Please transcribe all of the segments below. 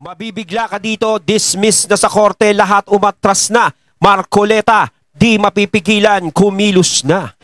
Mabibigla ka dito, dismiss na sa korte, lahat umatras na. Marcoleta, di mapipigilan, kumilos na.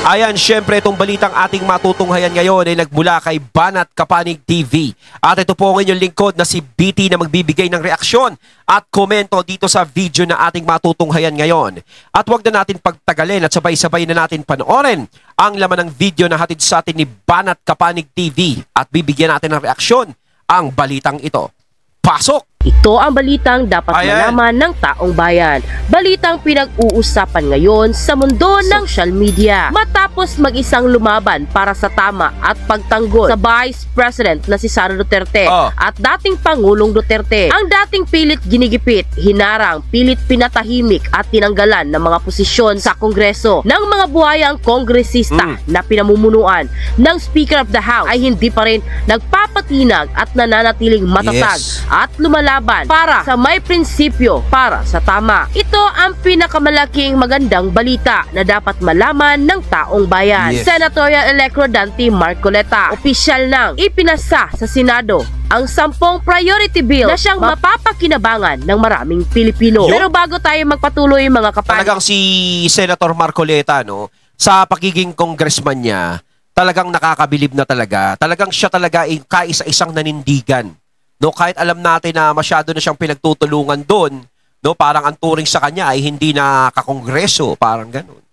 Ayan, syempre itong balitang ating matutunghayan ngayon ay nagmula kay Banat Kapanig TV. At ito po ang inyong lingkod na si BT na magbibigay ng reaksyon at komento dito sa video na ating matutunghayan ngayon. At huwag na natin pagtagalin at sabay-sabay na natin panoorin ang laman ng video na hatid sa atin ni Banat Kapanig TV at bibigyan natin ng reaksyon ang balitang ito. Pasok! Ito ang balitang dapat malaman ng taong bayan. Balitang pinag-uusapan ngayon sa mundo ng social media. Matapos mag-isang lumaban para sa tama at pagtanggol sa Vice President na si Sara Duterte at dating Pangulong Duterte, ang dating pilit ginigipit, hinarang, pilit pinatahimik at tinanggalan ng mga posisyon sa Kongreso ng mga buhayang kongresista na pinamumunuan ng Speaker of the House ay hindi pa rin nagpapatinag at nananatiling matatag at lumalaban para sa may prinsipyo, para sa tama. Ito ang pinakamalaking magandang balita na dapat malaman ng taong bayan. Senatorial-elect Rodante Marcoleta, opisyal nang ipinasa sa Senado ang 10 priority bill na siyang mapapakinabangan ng maraming Pilipino. Pero bago tayo magpatuloy mga kapatid, talagang si Senator Marcoleta, no, sa pagiging congressman niya, talagang nakakabilib na talaga. Talagang siya talaga ay kaisa-isang nanindigan. No, kahit alam natin na masyado na siyang pinagtutulungan doon, no, parang ang turing sa kanya ay hindi na kakongreso, parang ganun.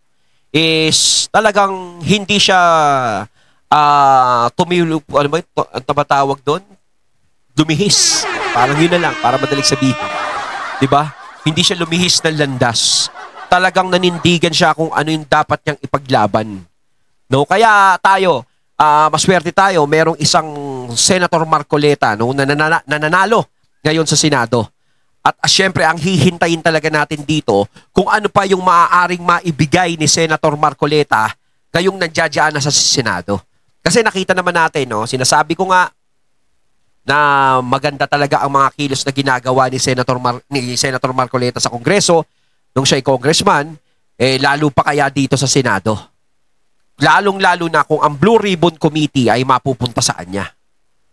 Is talagang hindi siya tumilo, ano ba, ang tabatawag doon? Lumihis. Parang yun na lang, para madaling sabihin. 'Di ba? Hindi siya lumihis ng landas. Talagang nanindigan siya kung ano yung dapat niyang ipaglaban. No, kaya tayo maswerte tayo, merong isang Senator Marcoleta, no, nananalo ngayon sa Senado. At syempre, ang hihintayin talaga natin dito kung ano pa yung maaaring maibigay ni Senator Marcoleta ngayong nandiyadyaan na sa Senado. Kasi nakita naman natin, no, sinasabi ko nga na maganda talaga ang mga kilos na ginagawa ni Senator Marcoleta sa Kongreso nung siya'y congressman, lalo pa kaya dito sa Senado. Lalong-lalo na kung ang Blue Ribbon Committee ay mapupunta sa kanya.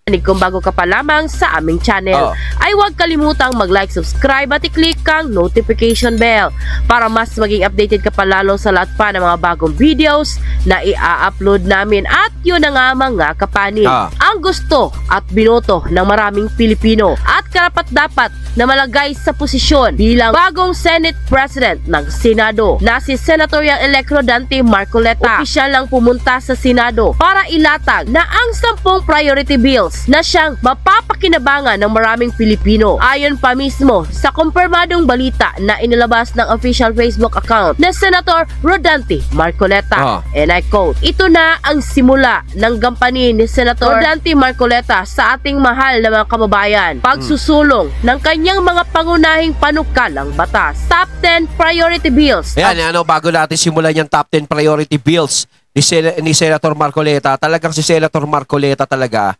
Kung bago ka pa lamang sa aming channel, ay huwag kalimutang mag-like, subscribe at i-click ang notification bell para mas maging updated ka pa lalo sa lahat pa ng mga bagong videos na i-upload namin. At yun na nga mga kapanin, ang gusto at binoto ng maraming Pilipino at karapat-dapat na malagay sa posisyon bilang bagong Senate President ng Senado na si Senatorial-elect Rodante Marcoleta. Opisyal lang pumunta sa Senado para ilatag na ang 10 priority bills na siyang mapapakinabangan ng maraming Pilipino. Ayon pa mismo sa kumpirmadong balita na inilabas ng official Facebook account na Senator Rodante Marcoleta. And I quote, "Ito na ang simula ng gampanin ni Senator Rodante Marcoleta sa ating mahal na mga kababayan. Pagsusulong ng kanyang mga pangunahing panukalang batas. Top 10 priority bills." Ayan, bago natin simulan yung top 10 priority bills ni Senator Marcoleta, talagang si Senator Marcoleta talaga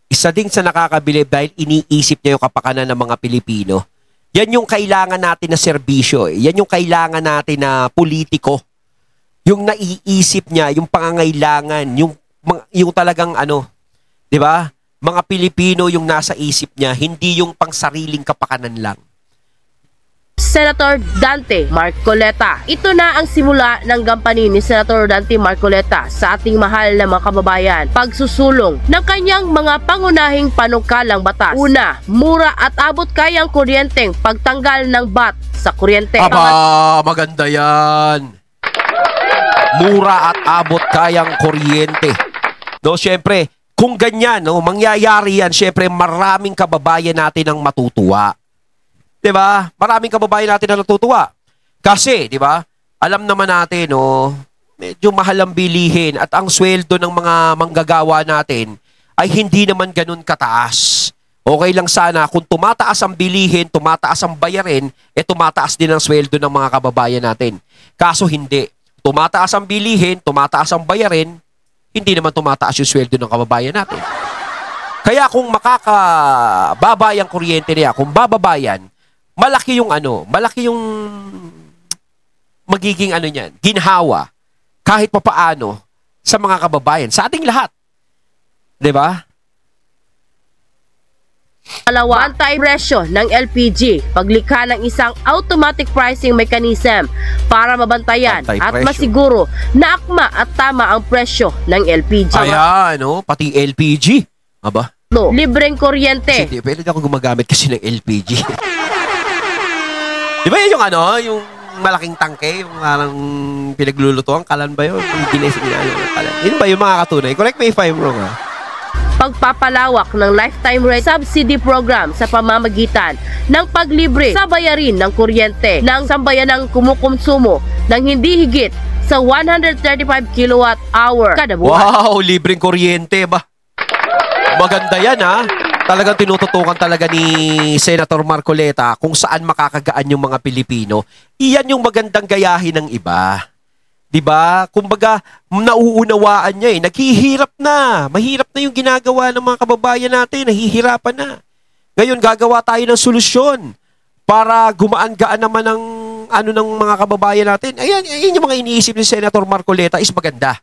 isa din sa nakakabilib dahil iniisip niya yung kapakanan ng mga Pilipino. Yan yung kailangan natin na serbisyo. Yan yung kailangan natin na politiko. Yung naiisip niya, yung pangangailangan, yung talagang ano, 'di ba? Mga Pilipino yung nasa isip niya, hindi yung pangsariling kapakanan lang. Senator Dante Marcoleta. Ito na ang simula ng gampanin ni Senator Dante Marcoleta sa ating mahal na mga kababayan. Pagsusulong ng kanyang mga pangunahing panukalang batas. Una, mura at abot kayang kuryenteng pagtanggal ng VAT sa kuryente. Aba, maganda yan. Mura at abot kayang kuryente. No, syempre, kung ganyan, no, mangyayari yan, syempre maraming kababayan natin ang matutuwa. 'Di ba? Maraming kababayan natin na natutuwa. Kasi, 'di ba? Alam naman natin, no, medyo mahal ang bilihin at ang sweldo ng mga manggagawa natin ay hindi naman ganun kataas. Okay lang sana kung tumataas ang bilihin, tumataas ang bayarin, tumataas din ang sweldo ng mga kababayan natin. Kaso hindi. Tumataas ang bilihin, tumataas ang bayarin, hindi naman tumataas yung sweldo ng kababayan natin. Kaya kung makakababa ang kuryente niya, kung bababayan, malaki yung magiging niyan, ginhawa kahit papaano sa mga kababayan, sa ating lahat. 'Di ba? Dalawa, bantay presyo ng LPG. Paglikha ng isang automatic pricing mechanism para mabantayan Bantay at presyo. masiguro na akma at tama ang presyo ng LPG. Ayan, pati LPG. Aba? No, libreng kuryente. Hindi, pwede ako gumagamit kasi ng LPG. Di ba yun yung malaking tangke, yung parang pinaglulutuan, kalan ba yun? Yung ginagawa ng kalan. Yun ba yung mga katunay? Correct me if I'm wrong, ha? Pagpapalawak ng lifetime rate subsidy program sa pamamagitan ng paglibre sa bayarin ng kuryente ng sambayanang kumukonsumo ng hindi higit sa 135 kilowatt hour kada buwan. Wow, libreng kuryente ba? Maganda yan, ha? Talagang tinututukan talaga ni Senator Marcoleta kung saan makakagaan yung mga Pilipino. Iyan yung magandang gayahin ng iba. 'Di ba? Kumbaga, nauunawaan niya eh. Naghihirap na. Mahirap na yung ginagawa ng mga kababayan natin. Nahihirapan na. Ngayon, gagawa tayo ng solusyon para gumaan-gaan naman ng mga kababayan natin. Ayan yung mga iniisip ni Senator Marcoleta is maganda.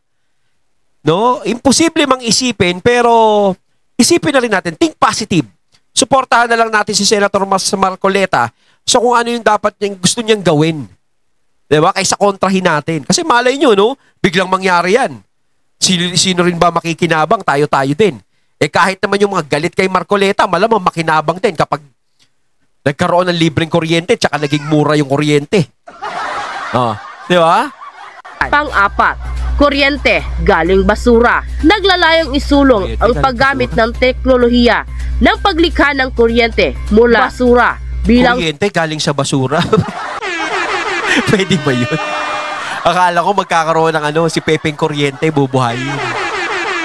No? Imposible mang isipin, pero isipin na rin natin. Think positive. Suportahan na lang natin si Senator Marcoleta sa kung ano yung dapat gusto niyang gawin. Diba? Kaysa kontrahin natin. Kasi malay nyo, no? Biglang mangyari yan. Sino rin ba makikinabang? Tayo-tayo din. Kahit naman yung mga galit kay Marcoleta, malamang makinabang din kapag nagkaroon ng libreng kuryente tsaka naging mura yung kuryente. Diba? Pang-apat, kuryente galing basura. Naglalayong isulong Kuryente ang galing paggamit ng teknolohiya ng paglikha ng kuryente mula basura bilang Kuryente galing sa basura. Pwede ba yun? Akala ko magkakaroon ng si Pepeng Kuryente, bubuhayin.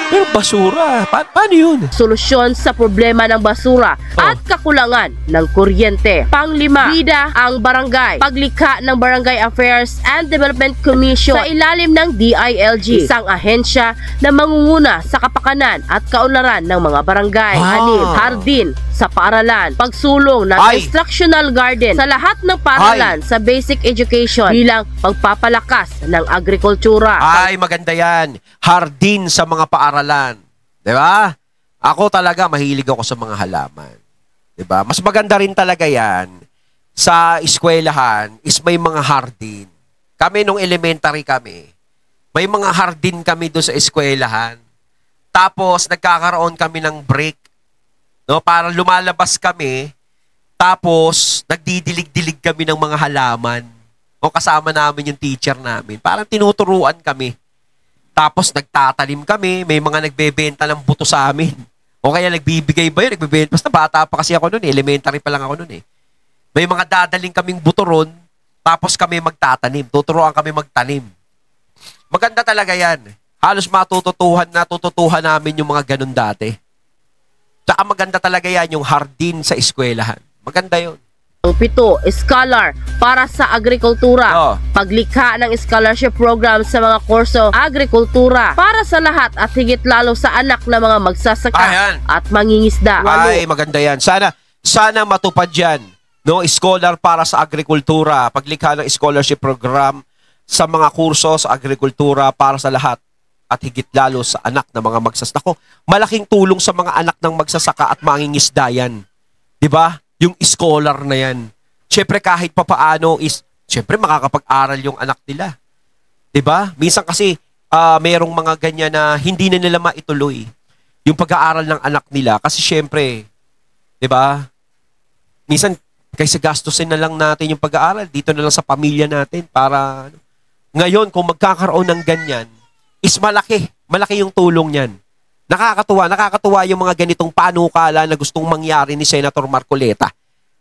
Pero basura, paano yun? solusyon sa problema ng basura at kakulangan ng kuryente. Pang-lima, bida ang barangay. Paglikha ng Barangay Affairs and Development Commission sa ilalim ng DILG, isang ahensya na mangunguna sa kapakanan at kaunlaran ng mga barangay. Anim, hardin sa paaralan. Pagsulong ng instructional garden sa lahat ng paaralan sa basic education bilang pagpapalakas ng agrikultura. Ay, maganda yan. Hardin sa mga paaralan. Diba? Ako talaga, mahilig ako sa mga halaman. Diba? Mas maganda rin talaga yan sa eskwelahan is may mga hardin. Kami nung elementary kami, may mga hardin kami doon sa eskwelahan. Tapos, nagkakaroon kami ng break. No, para lumalabas kami, tapos nagdidilig-dilig kami ng mga halaman. O kasama namin yung teacher namin. Parang tinuturuan kami. Tapos nagtatanim kami, may mga nagbebenta ng buto sa amin. O kaya nagbibigay ba yun? Nagbibenta. Basta bata pa kasi ako noon, elementary pa lang ako noon . May mga dadaling kaming buto ron, tapos kami magtatanim. Tuturuan kami magtanim. Maganda talaga yan. Halos natututuhan namin yung mga ganun dati. Tsaka maganda talaga yan yung hardin sa eskwelahan. Maganda yun. Ang pito, scholar para sa agrikultura. Paglikha ng scholarship program sa mga kurso agrikultura para sa lahat at higit lalo sa anak na mga magsasaka at mangingisda. Ay, maganda yan. Sana matupad yan. No, scholar para sa agrikultura. Paglikha ng scholarship program sa mga kurso sa agrikultura para sa lahat at higit lalo sa anak ng mga magsasaka. Malaking tulong sa mga anak ng magsasaka at mangingisda yan. 'Di ba? Yung scholar na yan. Siyempre kahit papaano siyempre makakapag-aral yung anak nila. 'Di ba? Minsan kasi merong mga ganyan na hindi na nila maituloy yung pag-aaral ng anak nila kasi siyempre, 'di ba? Minsan kaysa gastusin na lang natin yung pag-aaral dito na lang sa pamilya natin para ngayon kung magkakaroon ng ganyan is malaki yung tulong niyan. Nakakatuwa yung mga ganitong panukala na gustong mangyari ni Senator Marcoleta.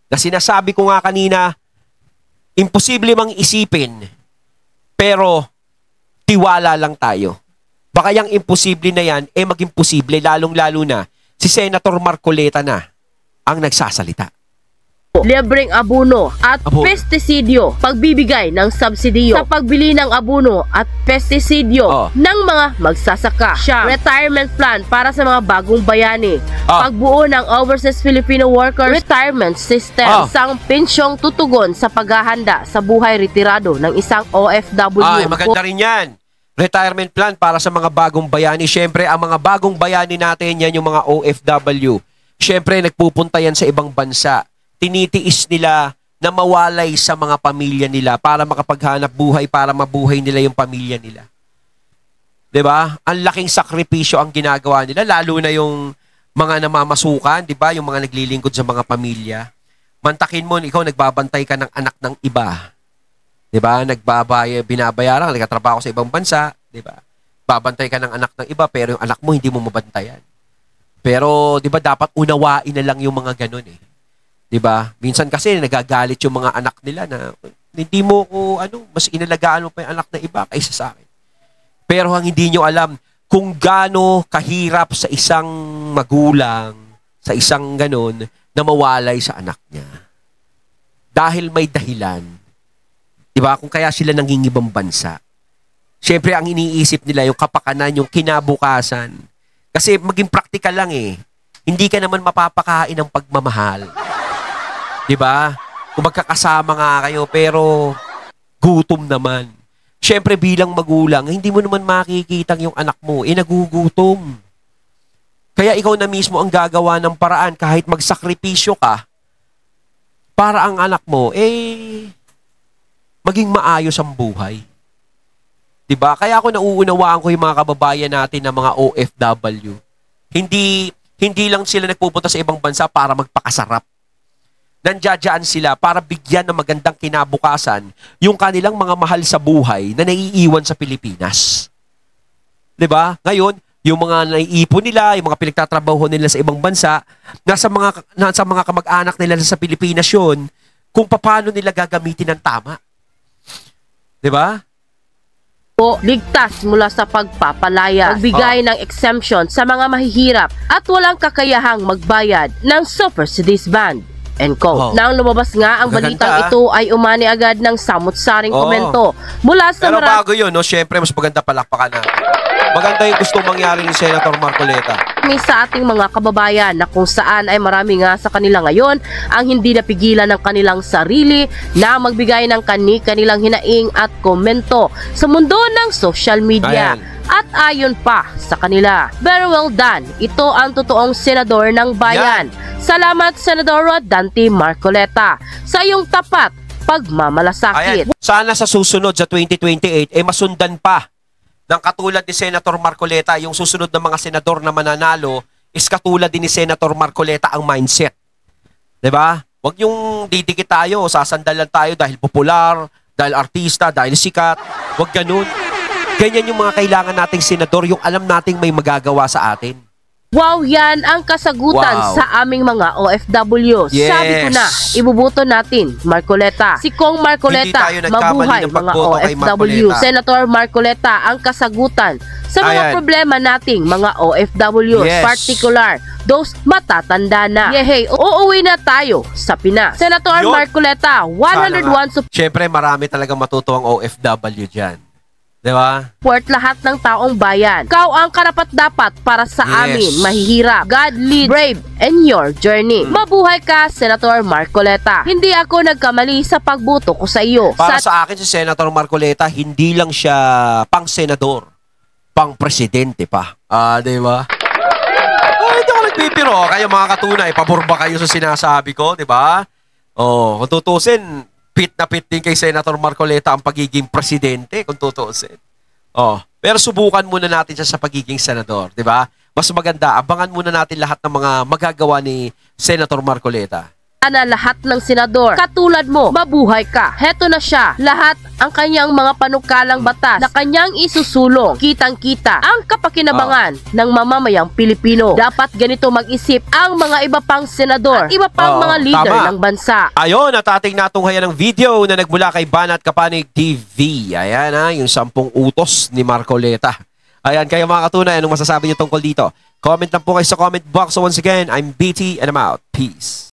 Na sinasabi ko nga kanina, imposible mang isipin, pero tiwala lang tayo. Baka yung imposible na yan, maging posible, lalong-lalo na si Senator Marcoleta na ang nagsasalita. Libreng abono at pestisidyo, pagbibigay ng subsidiyo sa pagbili ng abono at pestisidyo ng mga magsasaka. Retirement plan para sa mga bagong bayani. Pagbuo ng Overseas Filipino Workers Retirement System. Isang pensyong tutugon sa paghahanda sa buhay retirado ng isang OFW. Ay, maganda rin yan. Retirement plan para sa mga bagong bayani. Siyempre, ang mga bagong bayani natin, yan yung mga OFW. Siyempre, nagpupunta yan sa ibang bansa. Tinitiis nila na mawalay sa mga pamilya nila para makapaghanap buhay, para mabuhay nila yung pamilya nila. 'Di ba? Ang laking sakripisyo ang ginagawa nila, lalo na yung mga namamasukan, 'di ba? Yung mga naglilingkod sa mga pamilya. Mantakin mo, ikaw nagbabantay ka ng anak ng iba. 'Di ba? Binabayaran, nagtatrabaho sa ibang bansa, 'di ba? Babantay ka ng anak ng iba pero yung anak mo hindi mo mabantayan. Pero 'di ba dapat unawain na lang yung mga ganun eh. 'Di ba? Minsan kasi nagagalit yung mga anak nila na hindi mo ko mas inalagaan mo pa yung anak na iba kaysa sa akin. Pero ang hindi nyo alam kung gaano kahirap sa isang magulang, sa isang ganun na mawalay sa anak niya. Dahil may dahilan. 'Di ba? Kung kaya sila nangingibang bansa. Siyempre, ang iniisip nila, yung kapakanan, yung kinabukasan. Kasi maging practical lang eh. Hindi ka naman mapapakain ng pagmamahal. Diba? Kung magkakasama nga kayo, pero gutom naman. Siyempre, bilang magulang, hindi mo naman makikitang yung anak mo, nagugutom. Kaya ikaw na mismo ang gagawa ng paraan kahit magsakripisyo ka para ang anak mo, maging maayos ang buhay. Diba? Kaya ako nauunawaan ko yung mga kababayan natin na mga OFW. Hindi lang sila nagpupunta sa ibang bansa para magpakasarap. Nandiyadyaan sila para bigyan ng magandang kinabukasan yung kanilang mga mahal sa buhay na naiiwan sa Pilipinas. Diba? Ngayon, yung mga naiipon nila, yung mga pinagtatrabaho nila sa ibang bansa, nasa mga kamag-anak nila sa Pilipinas yun, kung paano nila gagamitin ng tama. Diba? O ligtas mula sa pagpapalaya, magbigay ng exemption sa mga mahihirap at walang kakayahang magbayad ng subsidies ban. End quote. Nang lumabas nga ang balitang ito ay umani agad ng samut-saring komento mula sa Pero bago yun, syempre mas maganda palakpakan na. Maganda yung gusto mangyari ni Senator Marcoleta. Sa ating mga kababayan na kung saan ay marami nga sa kanila ngayon ang hindi napigilan ng kanilang sarili na magbigay ng kanilang hinaing at komento sa mundo ng social media. At ayon pa sa kanila, very well done, ito ang totoong senador ng bayan. Salamat Senador Rodante Marcoleta sa iyong tapat pagmamalasakit. Sana sa susunod sa 2028 masundan pa ng katulad ni Senator Marcoleta, yung susunod na mga senador na mananalo is katulad din ni Senator Marcoleta ang mindset. 'Di ba? Huwag yung didikit tayo, sasandalan tayo dahil popular, dahil artista, dahil sikat. Huwag ganun. Ganyan yung mga kailangan nating senador, yung alam nating may magagawa sa atin. Wow, yan ang kasagutan sa aming mga OFW. Sabi ko na, ibubuto natin, Marcoleta. Si Kong Marcoleta, mabuhay mga OFW. Senator Marcoleta, ang kasagutan sa mga problema nating mga OFW. Particular, those matatanda na. Uuwi na tayo sa Pinas. Senator Marcoleta, 101 Siyempre, marami talagang matutuwang OFW dyan. Diba? Support lahat ng taong bayan. Ikaw ang karapat-dapat para sa amin. Mahihirap. God lead, brave, and your journey. Mabuhay ka, Senator Marcoleta. Hindi ako nagkamali sa pagboto ko sa iyo. Para sa akin si Senator Marcoleta, hindi lang siya pang-senador, pang-presidente pa. Diba? Hindi ako nagbibiro. Kayo mga katunay, pabor ba kayo sa sinasabi ko? Diba? Kung tutusin, pit na pit din kay Senator Marcoleta ang pagiging presidente, kung tutuusin. Pero subukan muna natin siya sa pagiging senador, di ba? Mas maganda, abangan muna natin lahat ng mga magagawa ni Senator Marcoleta. Na lahat ng senador, katulad mo, mabuhay ka. Heto na siya, lahat ang kanyang mga panukalang batas na kanyang isusulong. Kitang-kita ang kapakinabangan ng mamamayang Pilipino. Dapat ganito mag-isip ang mga iba pang senador at iba pang mga leader ng bansa. Ayun, at ating natunghayan ng video na nagmula kay Banat Kapanig TV. Ayan yung 10 utos ni Marcoleta. Ayan, kayo mga katunay, anong masasabi niyo tungkol dito? Comment lang po kayo sa comment box. So once again, I'm BT and I'm out. Peace.